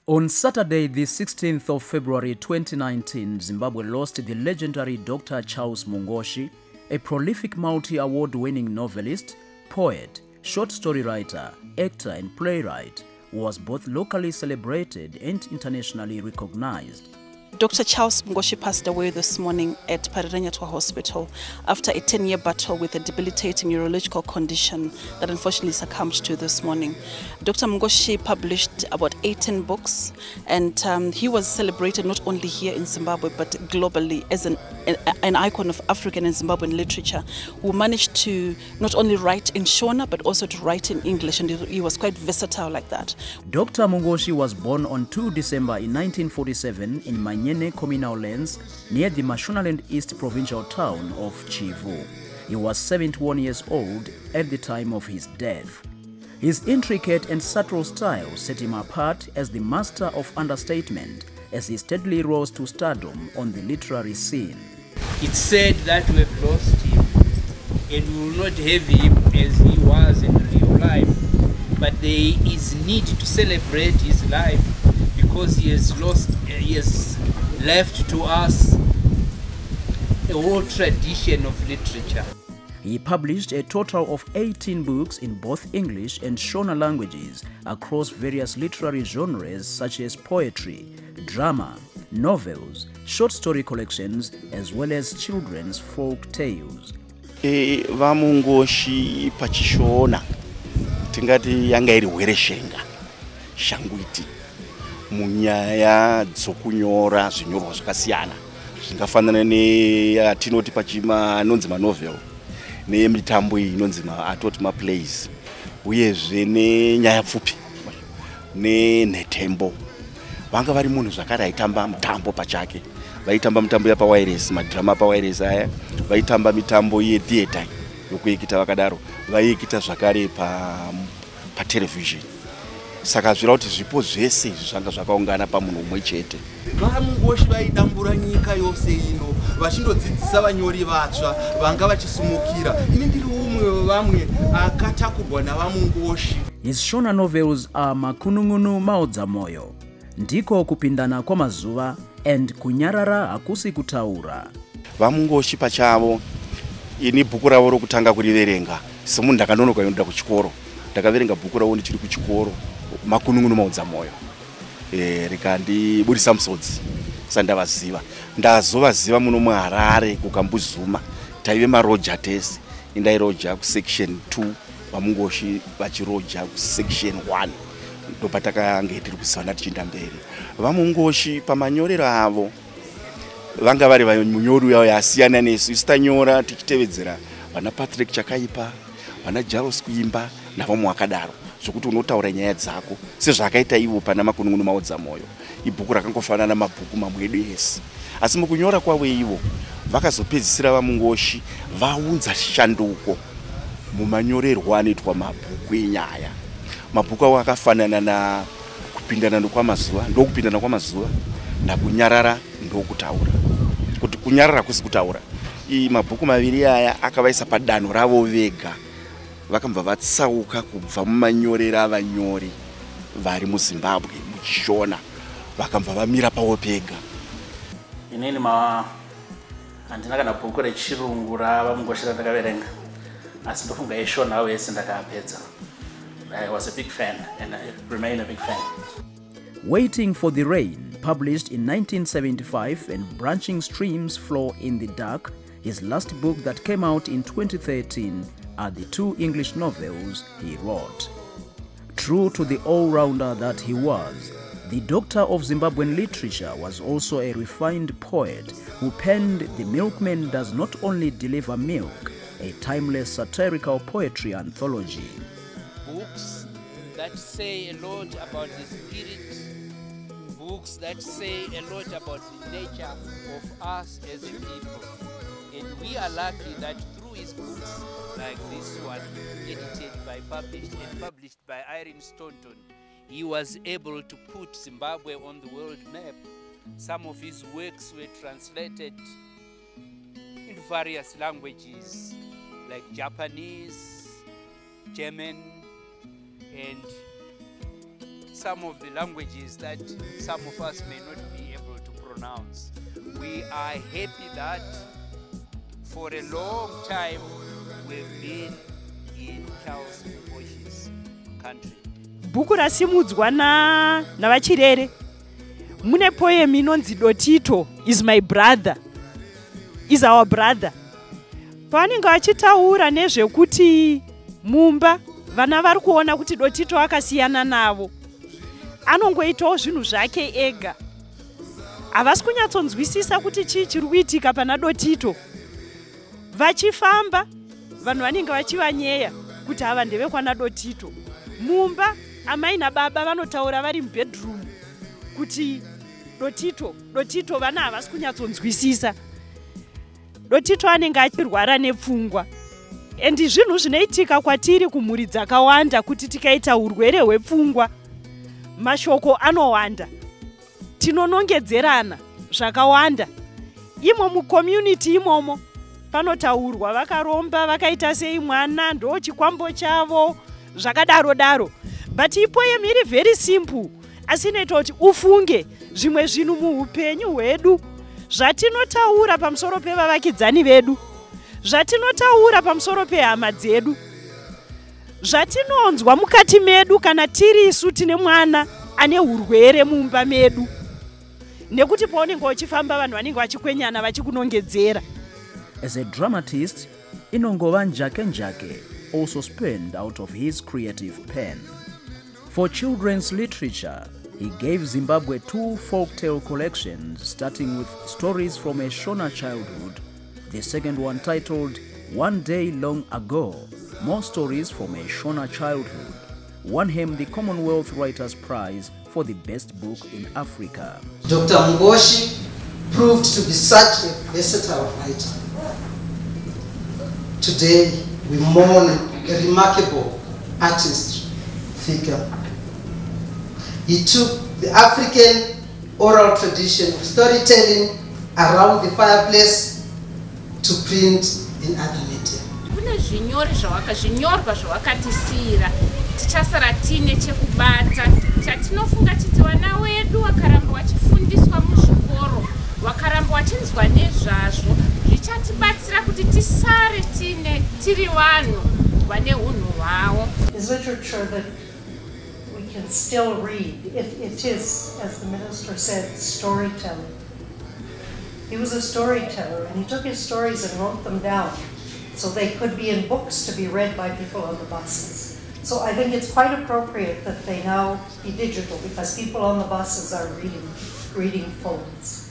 On Saturday, the 16th of February 2019, Zimbabwe lost the legendary Dr. Charles Mungoshi, a prolific multi-award-winning novelist, poet, short story writer, actor and playwright, who was both locally celebrated and internationally recognized. Dr. Charles Mungoshi passed away this morning at Penhalonga Hospital after a 10-year battle with a debilitating neurological condition that unfortunately succumbed to this morning. Dr. Mungoshi published about 18 books, and he was celebrated not only here in Zimbabwe but globally as an icon of African and Zimbabwean literature, who managed to not only write in Shona but also to write in English, and he was quite versatile like that. Dr. Mungoshi was born on 2 December in 1947 in Manyene communal lands near the Mashonaland East provincial town of Chivhu. He was 71 years old at the time of his death. His intricate and subtle style set him apart as the master of understatement as he steadily rose to stardom on the literary scene. It's said that we have lost him and we will not have him as he was in real life, but there is need to celebrate his life because he has left to us a whole tradition of literature. He published a total of 18 books in both English and Shona languages across various literary genres such as poetry, drama, novels, short story collections, as well as children's folk tales. Vamungoshi pachishona tingati yanga iri hwereshenga shangwiti munyaya dzokunyora zvinyorwa zvakasiyana zvingafanana neyatinoti pachima nonzi manovel nemitambo iyi inonzi atoti maplays uyezve nenyaya pfupi nenhetembo. Vanga vari munhu zvakare aitamba mutambo pachake, vaitamba mitambo yapawireless, madrama apawireless aya, vaitamba mitambo yetheatre yokuekita vakadaro, vaiekita zvakare patelevision. Saka zvira kuti zvipo zvese izvi zvanga zvakaungana pamunhu umwe chete. Vamungoshi vaidambura nyika yose ino vachindodzidzisa vanyori vatsva vanga vachisumukira. Ini ndiri umwe wevamwe akatakurwa navamungoshi. His Shona novels are Makunungunu maodza moyo, ndiko kupindana kwamazuva, and kunyarara hakusi kutaura. Vamungoshi pachavo ini bhuku ravo rokutanga kuriverenga semunhu ndakanonoka kuenda kuchikoro, ndakaverenga bhuku ravo ndichiri kuchikoro, Makunungunu maodza moyo, rikandibudisa musodzi sandavaziva. Ndazovaziva muno muHarare kukambuzuma, taive maroja tese, indairoja kusection 2, Vamungoshi vachiroja kusection 1, ndopatakanga tiri kuzivana tichienda mberi. Vamungoshi pamanyorero avo vanga vari munyori yavo yasiyana nesu, isu tanyora tichitevedzera vana Patrick Chakaipa, vana Jaros Kuimba navamwe vakadaro, zvokuti unotaura nyaya dzako sezvakaita ivo pana Makunungunu maodza moyo. Ibhuku rakangofanana namabhuku mamwe ese, asi mukunyora kwavo ivo vakazopedzisira Vamungoshi vaunza shanduko mumanyorerwo anoitwa mabhuku enyaya. Mabhuku avo akafanana na kupindana kwamazuva, ndokupindana kwamazuva, nakunyarara ndokutaura. Kuti kunyarara kusi kutaura. Mabhuku maviri aya akavaisa padanho ravo vega, vakabva vatsauka kubva mumanyorero avanyori vari muZimbabwe muchishona, vakabva vamira pavo pega. Inini handina kana bhuku rechirungu raVamungoshi randakaverenga, asi ndofunga eShona awo ese ndakapedza. I was a big fan and I remain a big fan. Waiting for the Rain, published in 1975, and Branching Streams Flow in the Dark, his last book that came out in 2013, are the 2 English novels he wrote. True to the all-rounder that he was, the doctor of Zimbabwean literature was also a refined poet who penned The Milkman Does Not Only Deliver Milk, a timeless satirical poetry anthology. Books that say a lot about the spirit, books that say a lot about the nature of us as a people. And we are lucky that through his books like this one, edited by, published by Irene Staunton, he was able to put Zimbabwe on the world map. Some of his works were translated into various languages like Japanese, German, and some of the languages that some of us may not be able to pronounce. We are happy that for a long time we've been in Charles Mungoshi's country. Bhuku rasimudzwa navachirere mune poem inonzi Dotito is my brother, is our brother. Pavanenge vachitaura nezvekuti mumba vana vari kuona kuti Dotito akasiyana navo, anongoitawo zvinhu zvake ega. Havasi kunyatsonzwisisa kuti chii chiri kuitika pana Dotito. Vachifamba vanhu vanenge vachivanyeya kuti ava ndevekwana Dotito. Mumba amai nababa vanotaura vari mubedroom kuti Dotito vana havasi kunyatsonzwisisa. Dotito anenge achirwara nepfungwa. Endi zvinhu zvinoitika kwatiri kumhuri dzakawanda kuti tikaita urwere hwepfungwa mashoko anowanda, tinonongedzerana zvakawanda. Imo mucommunity imomo panotaurwa vakaromba vakaita sei mwana ndo chikwambo chavo zvakadaro daro. But ipoem iri very simple, asi inoita kuti ufunge zvimwe zvinhu muupenyu hwedu zvatinotaura pamusoro pevavakidzani vedu, zvatinotaura pamusoro pehama dzedu, zvatinonzwa mukati medu kana tiri isu tine mwana ane urwere mumba medu. Nekuti paunenge uchifamba vanhu vanenge vachikwenyana vachikunongedzera. As a dramatist, Inongova Njake also spurned out of his creative pen. For children's literature, he gave Zimbabwe 2 folktale collections, starting with Stories from a Shona Childhood, the second one titled One Day Long Ago, More Stories from a Shona Childhood, won him the Commonwealth Writers' Prize for the best book in Africa. Dr. Mungoshi proved to be such a versatile writer. Today, we mourn a remarkable artist figure. He took the African oral tradition of storytelling around the fireplace to print in other media. Kune zvinyorwa zvawakatisira tichasara tine chekubata chatinofunga chiti vana wedu wakaramba wachifundiswa muzvikoro, wakaramba wachinzwa nezvazvo, zvichatibatsira kuti tisare tiri vanhu vane unhu hwavo. Is literature that we can still read. It is, as the minister said, storytelling. He was a storyteller, and he took his stories and wrote them down so they could be in books to be read by people on the buses. So I think it's quite appropriate that they now be digital, because people on the buses are reading phones.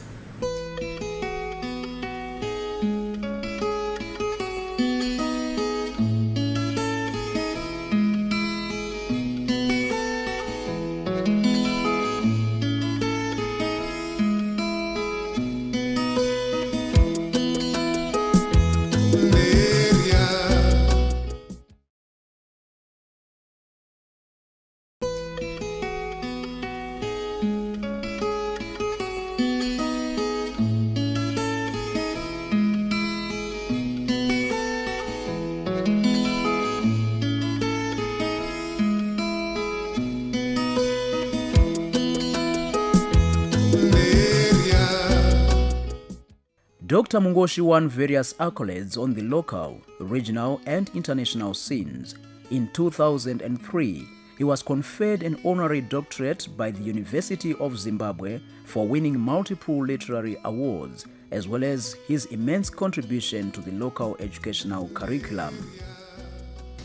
Dr. Mungoshi won various accolades on the local, regional, and international scenes. In 2003, he was conferred an honorary doctorate by the University of Zimbabwe for winning multiple literary awards, as well as his immense contribution to the local educational curriculum.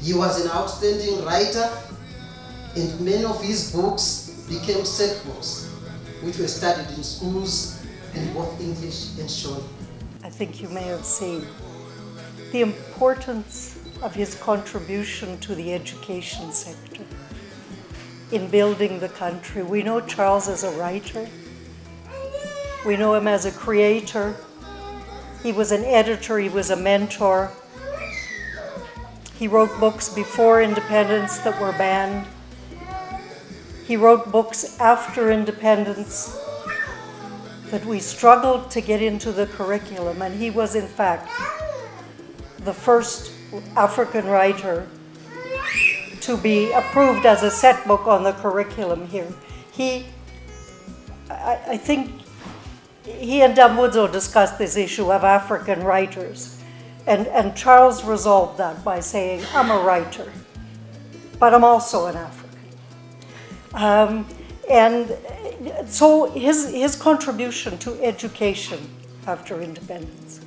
He was an outstanding writer, and many of his books became set books, which were studied in schools in both English and Shona. I think you may have seen the importance of his contribution to the education sector in building the country. We know Charles as a writer. We know him as a creator. He was an editor, he was a mentor. He wrote books before independence that were banned. He wrote books after independence that we struggled to get into the curriculum, and he was in fact the first African writer to be approved as a set book on the curriculum here. I think he and Dambudzo discussed this issue of African writers, and Charles resolved that by saying, I'm a writer, but I'm also an African. And so his contribution to education after independence,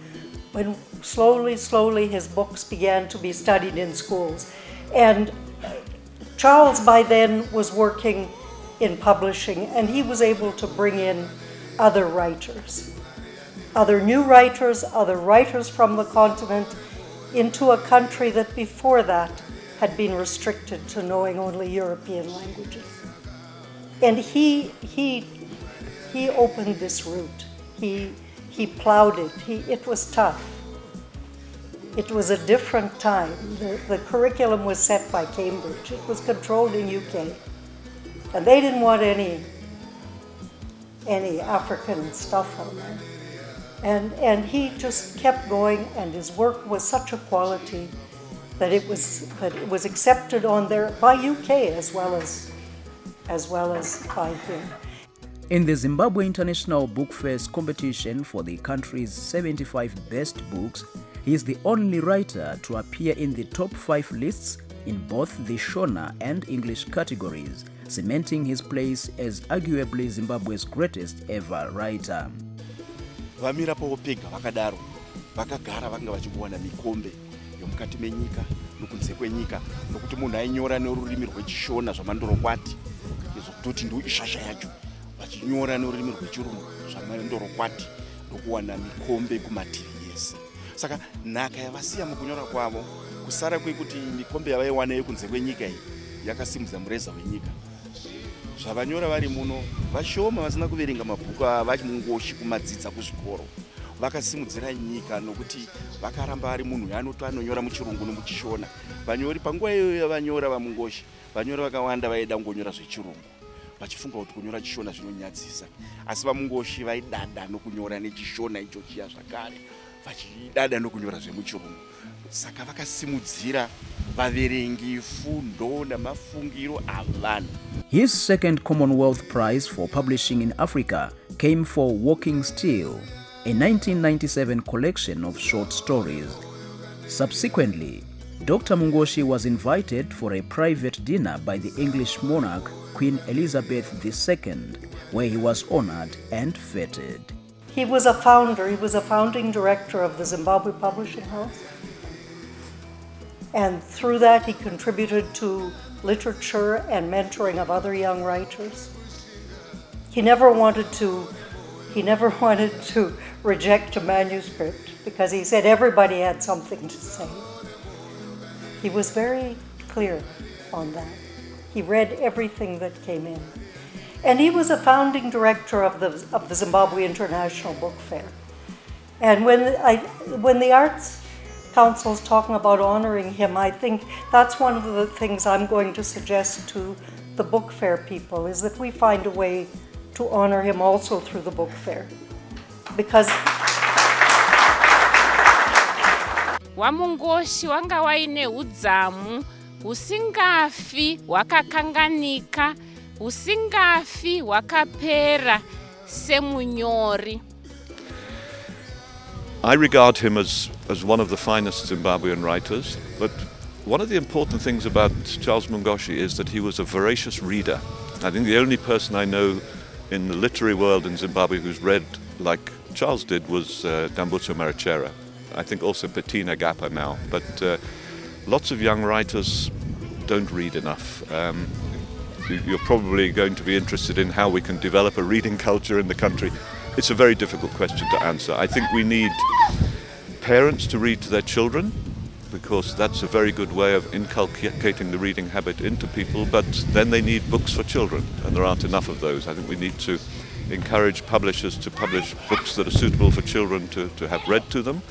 when slowly his books began to be studied in schools. And Charles by then was working in publishing, and he was able to bring in other writers, other new writers, other writers from the continent into a country that before that had been restricted to knowing only European languages. And he opened this route. He plowed it. It was tough. It was a different time. The curriculum was set by Cambridge. It was controlled in UK. And they didn't want any African stuff on there. And he just kept going, and his work was such a quality that it was accepted on there by UK as well as by him. In the Zimbabwe International Book Fest competition for the country's 75 best books, he is the only writer to appear in the top 5 lists in both the Shona and English categories, cementing his place as arguably Zimbabwe's greatest ever writer. Vamira pega vakadaro vakagara vanga vachiwana mikombe yomukati menyika nokunze kwenyika nokuti munhu ainyora nerurimi rwechishona zvamandorokwati izvokutoti ndiwo ishasha yacho vachinyora nerurimi rwechirungu zvamandorokwati nokuwana mikombe kumativi yese. Saka nhaka yavasiya mukunyora kwavo kusara kwekuti mikombe yavaiwana yekunze kwenyika iyi yakasimudza mureza wenyika. Zvavanyora vari muno vashoma vasina kuverenga mabhuku vachimungoshi kumadzidza kuzvikoro vakasimudzira nyika nokuti vakaramba ari munhu anonyora muchirungu nomuchishona. Vanyori panguva iyoyo yavanyora vamungoshi, vanyora vakawanda vaida kungonyora zvechirungu vachifunga kuti kunyora chishona zvinonyadzisa, asi vamungoshi vaidada nokunyora nechishona icho chiya zvakare vachidada nokunyora zvemuchirungu. Saka vakasimudzira vaverengi fundo namafungiro avanhu. His second Commonwealth Prize for publishing in Africa came for Walking Still, a 1997 collection of short stories. Subsequently, Dr. Mungoshi was invited for a private dinner by the English monarch Queen Elizabeth II, where he was honored and feted. He was a founder, he was a founding director of the Zimbabwe Publishing House. And through that, he contributed to literature and mentoring of other young writers. He never wanted to reject a manuscript because he said everybody had something to say. He was very clear on that. He read everything that came in. And he was a founding director of the Zimbabwe International Book Fair. And when the Arts Council's talking about honoring him, I think that's one of the things I'm going to suggest to the book fair people, is that we find a way to honor him also through the book fair. Because Wamungoshi wanga waine udzamu, usingafi wakakanganika, usingafi wakapera semunyori. I regard him as one of the finest Zimbabwean writers, but one of the important things about Charles Mungoshi is that he was a voracious reader. I think the only person I know in the literary world in Zimbabwe who's read like Charles did was Dambudzo Marachera. I think also Bettina Gappa now, but lots of young writers don't read enough. You're probably going to be interested in how we can develop a reading culture in the country. It's a very difficult question to answer. I think we need parents to read to their children, because that's a very good way of inculcating the reading habit into people, but then they need books for children, and there aren't enough of those. I think we need to encourage publishers to publish books that are suitable for children to have read to them.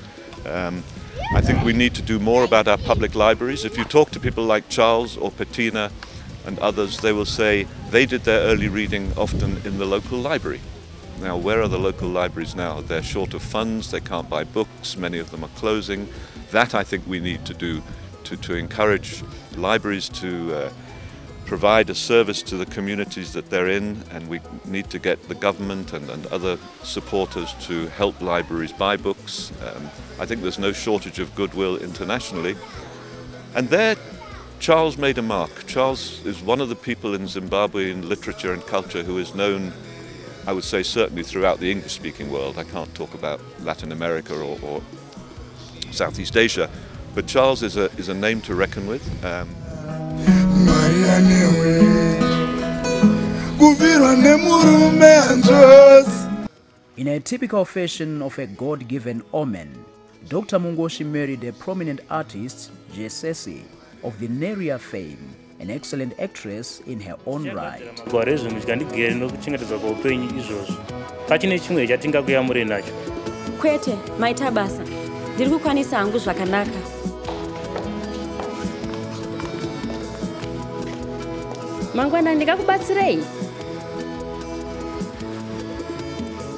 I think we need to do more about our public libraries. If you talk to people like Charles or Bettina and others, they will say they did their early reading often in the local library. Now, where are the local libraries now? They're short of funds, they can't buy books, many of them are closing. That I think we need to do to encourage libraries to provide a service to the communities that they're in, and we need to get the government and other supporters to help libraries buy books. I think there's no shortage of goodwill internationally. And there, Charles made a mark. Charles is one of the people in Zimbabwean literature and culture who is known, I would say, certainly throughout the English-speaking world. I can't talk about Latin America or Southeast Asia, but Charles is a name to reckon with. In a typical fashion of a God-given omen, Dr. Mungoshi married a prominent artist, Jesesi, of the Neria fame, an excellent actress in her own right. Kwete, maita basa. Ndiri kukwanisa hangu zvakanaka. Mangwana ndikakubatsirei.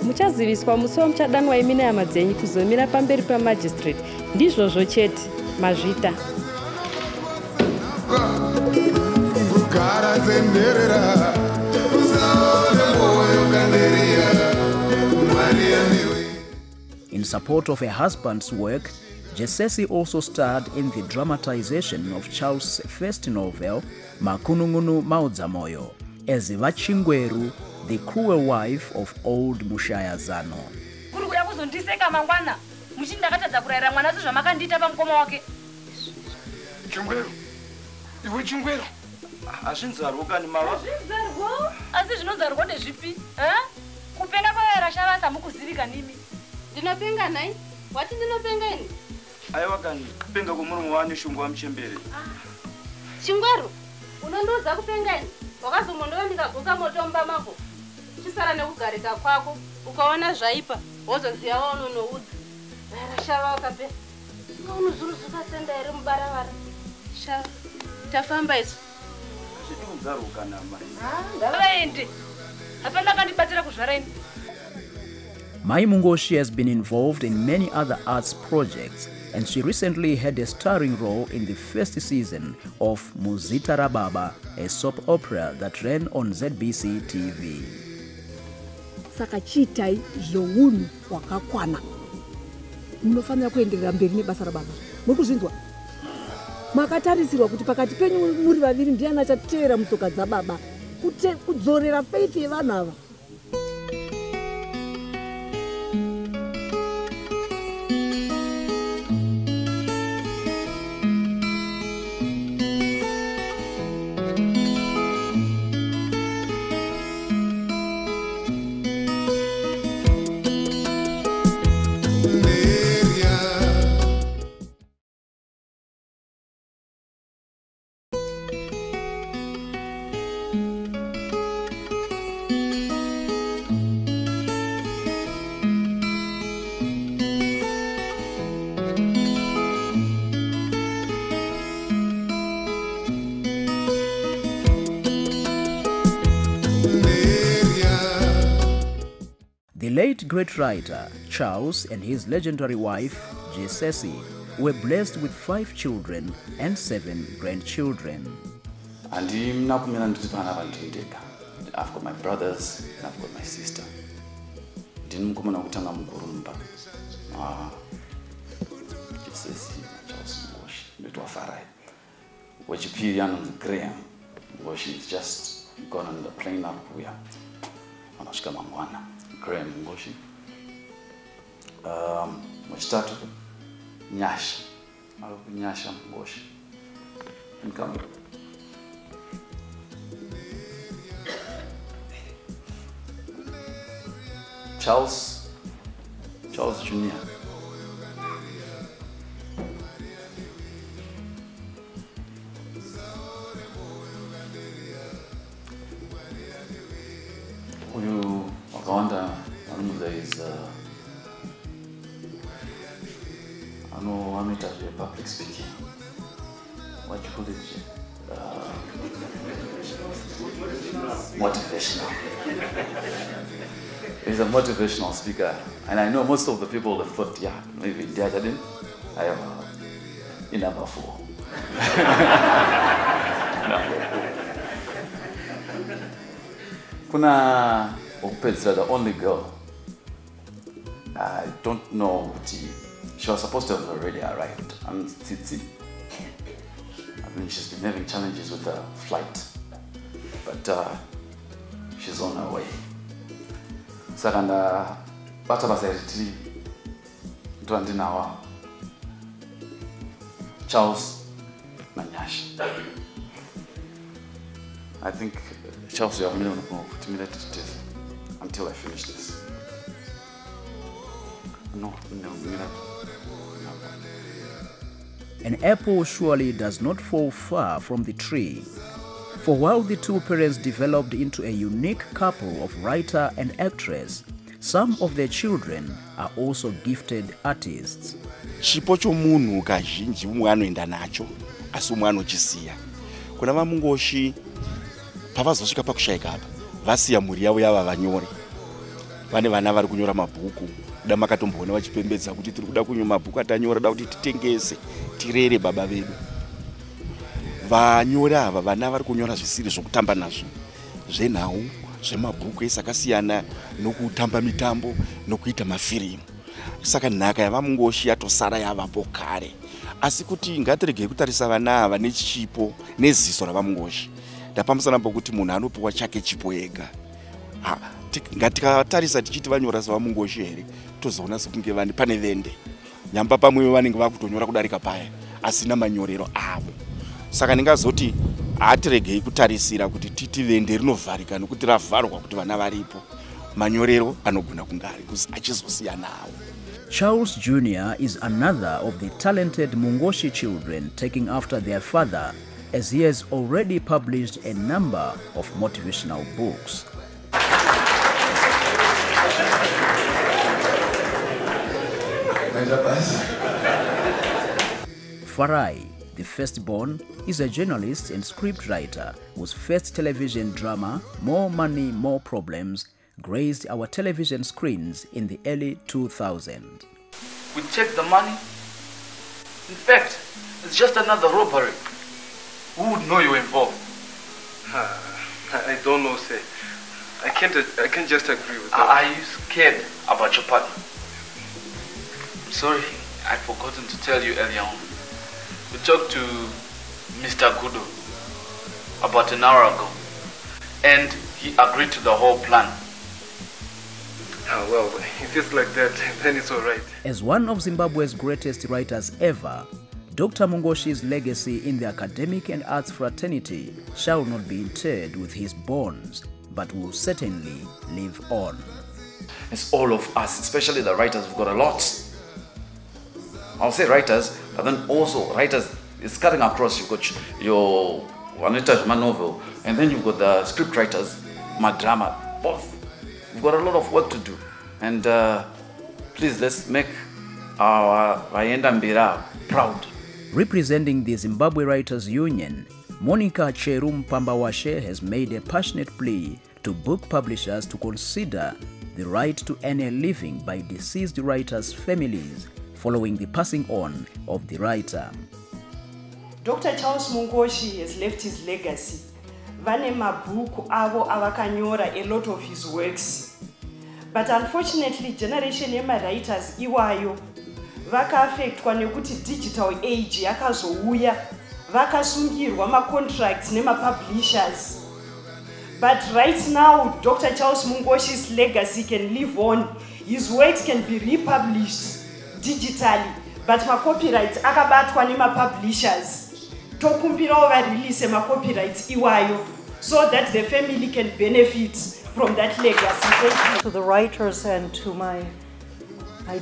Muchaziviswa musi wamuchadanwa imi nehama dzenyu kuzomira pamberi pamajistrate. Ndizvozvo chete, mazvita. In support of her husband's work, Jesesi also starred in the dramatization of Charles' first novel, Makunungunu Maudzamoyo, as Vachingweru, the cruel wife of old Mushaya Zano. Ndinopenga nai? Wati ndinopenga ini? Aiwa kani, kupenga kumurume wani shungu wa mchembere. Chingweru, unondoza kupenga ini? Wakazomondowa ndikagoka motomba mako. Chisara nekugarika kwako, ukaona zvaipa, wozoziya waunonoudza. Rashava wakape. Unozuruzika senda ere mubaravara. Shava, tafamba isu. Zvitunzaruka nama. Ngavaende. Hapana kandibatsira kuzvara ini. Mai Mungoshi has been involved in many other arts projects, and she recently had a starring role in the first season of Muzita Rababa, a soap opera that ran on ZBC TV. Saka chitai zvounhu wakakwana. Munofanira kuenderera mberi nebasa rababa. Murikuzvinzwa? Makatarisirwa kuti pakati penyu muri vaviri ndiani achateera mutsoka dzababa kudzorera faith yevanhu ava. The late great writer, Charles, and his legendary wife, Jesesi, were blessed with 5 children and 7 grandchildren. I've got my brothers and I've got my sister. Jesesi, Charles Mungoshi, Graham Mungoshi is just gone on the plane up here. Graham Mungoshi. Wachitatu Nyasha. Nyasha Mungoshi. Income. Charles Jr. There is I know I'm not public speaking. What do you call it? Motivational. He's a motivational speaker, and I know most of the people have thought, yeah, maybe Dad didn't. I am in number 4. Kuna ukupedzera, the only girl. I don't know what she was supposed to have already arrived. And Tsitsi, I mean, she's been having challenges with her flight, but she's on her way. Sakanda, bata basayiti, Twandinawa, Charles Nanyash. I think Charles, you have a minute until I finish this. No. An apple surely does not fall far from the tree. For while the two parents developed into a unique couple of writer and actress, some of their children are also gifted artists. Chipo chomunhu kazhinji umwe anoenda nacho asi umwe anochisiya. Kuna vamungoshi pavazosvika pakushaika apa vasiya mhuri yavo yava vanyori. Vane vana vari kunyora mabhuku. Da makatomboona vachipembedza kuti tiri kuda kunyora mabhuku atanyora, da kuti titengese tirere baba vedu. Vanyori ava vana vari kunyora zvisiri zvokutamba nazvo, zvenhau, zvemabhuku ese akasiyana, nokutamba mitambo, nokuita mafirimu. Saka nhaka yavamungoshi yatosara yavapo kare. Asi kuti ngatiregei kutarisa vana ava nechipo neziso ravamungoshi. Ndapamusana pokuti munhu anopiwa chake chipo ega. Ngatikatarisa tichiti vanyora sevamungoshi here, tozoona sekunge pane vende. Nyamba pamwe vanenge vakutonyora kudarika paya, asina manyorero avo. Saka ndingazoti hatiregei kutarisira kuti titi vende rinovharika nokuti ravharwa kuti vana varipo. Manyorero anogona kunge ari kuzi achizosiyana nawo. Charles Jr. is another of the talented Mungoshi children taking after their father, as he has already published a number of motivational books. Farai, the firstborn, is a journalist and scriptwriter whose first television drama, More Money, More Problems, graced our television screens in the early 2000s. We take the money. In fact, it's just another robbery. Who would know you're involved? I don't know, sir. I can't just agree with that. Are you scared about your partner? Sorry, I'd forgotten to tell you earlier on. We talked to Mr. Kudo about an hour ago, and he agreed to the whole plan. Well, if it's like that, then it's all right. As one of Zimbabwe's greatest writers ever, Dr. Mungoshi's legacy in the academic and arts fraternity shall not be interred with his bones, but will certainly live on. It's all of us, especially the writers, who've got a lot. I'll say writers, but then also writers, it's cutting across. You've got your Juanita novel, and then you've got the script writers, my drama, both. We've got a lot of work to do. And please, let's make our Vayenda Mbira proud. Representing the Zimbabwe Writers Union, Monica Cherum Pambawashe has made a passionate plea to book publishers to consider the right to earn a living by deceased writers' families following the passing on of the writer. Dr. Charles Mungoshi has left his legacy. Vane mabhuku avo avakanyora a lot of his works. But unfortunately, generation yema-writers iwayo vaka-affectwa nekuti digital age yakazouya, vakasungirwa ma-contracts nema-publishers. But right now, Dr. Charles Mungoshi's legacy can live on. His works can be republished digitally, but ma-copyrights akabatwa nema-publishers. Tokumbirawo va-release ma-copyrights iwayo, so that the family can benefit from that legacy. Thank you. To the writers and to my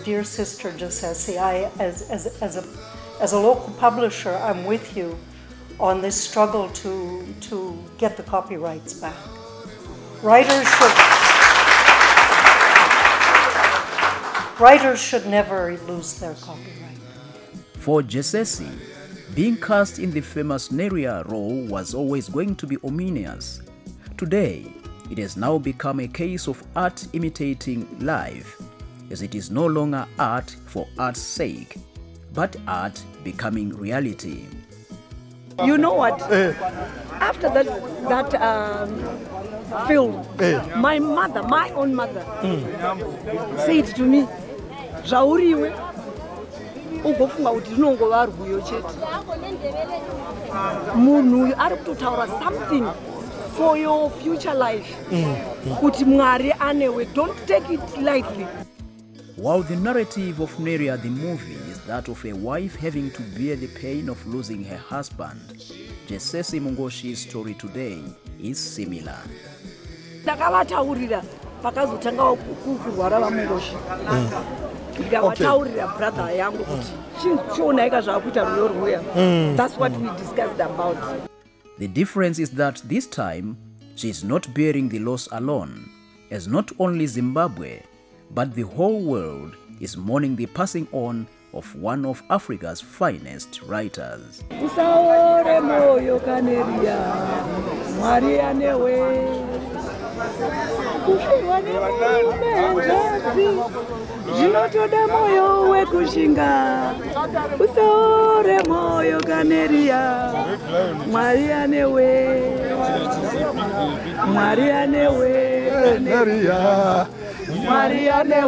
dear sister Josesi, as a local publisher, I'm with you on this struggle to get the copyrights back. Writers should never lose their copyright. For Josesi, being cast in the famous Neria role was always going to be ominous. Today, it has now become a case of art imitating life, as it is no longer art for art's sake, but art becoming reality. You know what? After that film, my mother, my own mother, said to me, Zvauriwe, ugofunga kuti rinongova rwiyo chete. Munhu ari kutotaura something for your future life. Kuti Mwari anewe, don't take it lightly. While the narrative of Neria the movie is that of a wife having to bear the pain of losing her husband, Jesesi Mungoshi's story today is similar. Ndakavataurira pakazotanga kurwara vamungoshi. Ndikavataurira brother yangu kuti chionaika zvakuita rwiyo rwuya. That's what we discussed about. The difference is that this time she is not bearing the loss alone, as not only Zimbabwe but the whole world is mourning the passing on of one of Africa's finest writers. Usaore moyo kaneria, Mwari anewe. Kufirwa nemumenzazi, zvinotoda moyo wekushinga. Usaore moyo kaneria, Mwari anewe. Mwari anewe kaneria. Manyene.